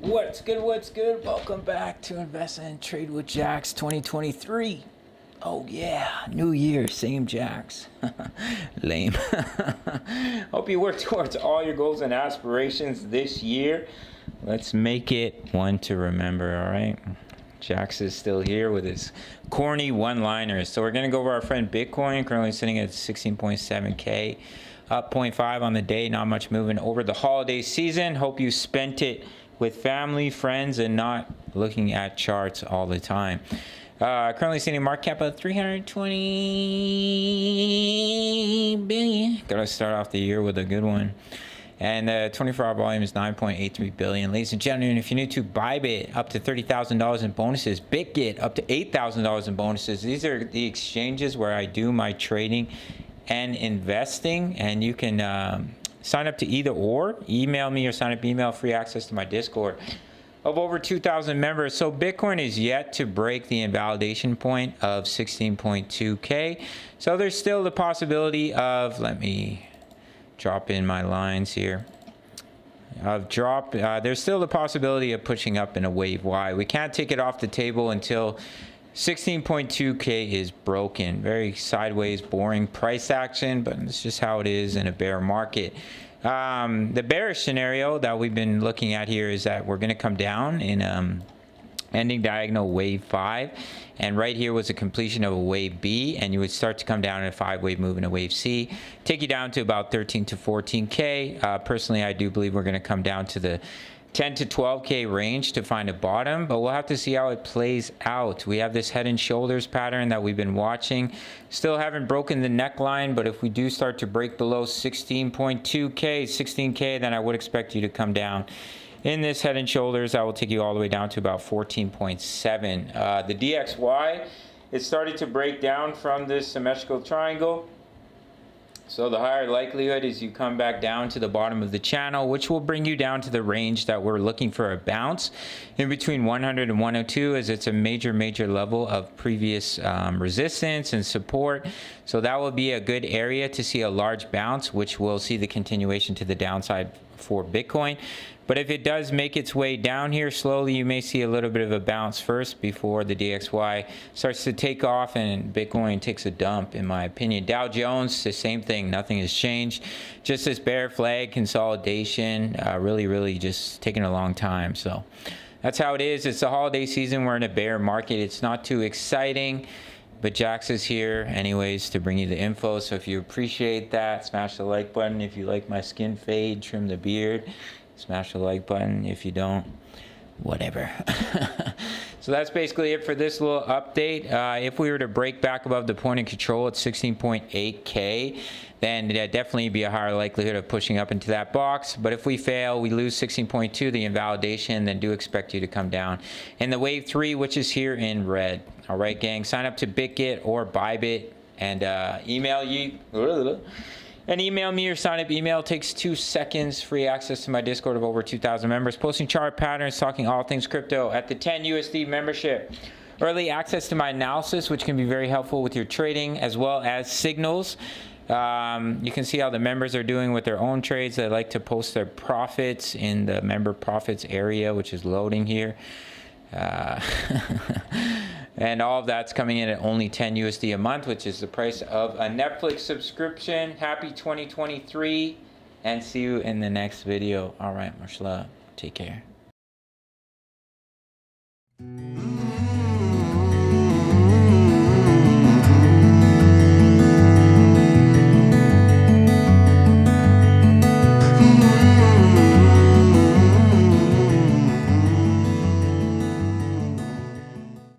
What's good? What's good? Welcome back to Invest and Trade with Jax 2023. Oh yeah, new year, same Jax. Lame. Hope you work towards all your goals and aspirations this year. Let's make it one to remember, all right? Jax is still here with his corny one-liners. So we're going to go over our friend Bitcoin, currently sitting at 16.7K, up 0.5 on the day, not much moving over the holiday season. Hope you spent it with family, friends, and not looking at charts all the time. Currently seeing a market cap of 320 billion. Gotta start off the year with a good one. And the 24-hour volume is 9.83 billion. Ladies and gentlemen, if you're new to Bybit, up to $30,000 in bonuses. BitGet, up to $8,000 in bonuses. These are the exchanges where I do my trading and investing, and you can sign up to either or. Email me or sign up email, free access to my Discord of over 2,000 members. So Bitcoin is yet to break the invalidation point of 16.2K. So there's still the possibility of, let me drop in my lines here, there's still the possibility of pushing up in a wave Y. We can't take it off the table until 16.2K is broken. Very sideways, boring price action, but it's just how it is in a bear market. The bearish scenario that we've been looking at here is that we're going to come down in ending diagonal wave 5, and right here was a completion of a wave B, and you would start to come down in a 5-wave move in a wave C, take you down to about 13 to 14K. Personally, I do believe we're going to come down to the 10 to 12K range to find a bottom, but we'll have to see how it plays out. We have this head and shoulders pattern that we've been watching. Still haven't broken the neckline, but if we do start to break below 16.2K, 16K, then I would expect you to come down. In this head and shoulders, I will take you all the way down to about 14.7. The DXY, it started to break down from this symmetrical triangle. So the higher likelihood is you come back down to the bottom of the channel, which will bring you down to the range that we're looking for a bounce in between 100 and 102, as it's a major level of previous resistance and support. So that will be a good area to see a large bounce, which will see the continuation to the downside for Bitcoin. But if it does make its way down here slowly, you may see a little bit of a bounce first before the DXY starts to take off and Bitcoin takes a dump, in my opinion. Dow Jones, the same thing. Nothing has changed. Just this bear flag consolidation, really just taking a long time. So that's how it is. It's the holiday season. We're in a bear market. It's not too exciting, but Jax is here anyways to bring you the info. So if you appreciate that, smash the like button. If you like my skin fade, trim the beard, smash the like button. If you don't, whatever. So that's basically it for this little update. If we were to break back above the point of control at 16.8K, then there'd definitely be a higher likelihood of pushing up into that box. But if we fail, we lose 16.2, the invalidation, then do expect you to come down in the wave 3, which is here in red. All right, gang, sign up to BitGet or Bybit and email me or sign up email. Takes 2 seconds. Free access to my Discord of over 2,000 members. Posting chart patterns, talking all things crypto at the 10 USD membership. Early access to my analysis, which can be very helpful with your trading, as well as signals. You can see how the members are doing with their own trades. They like to post their profits in the member profits area, which is loading here. And all of that's coming in at only 10 USD a month, which is the price of a Netflix subscription. Happy 2023, and see you in the next video. All right, much love. Take care.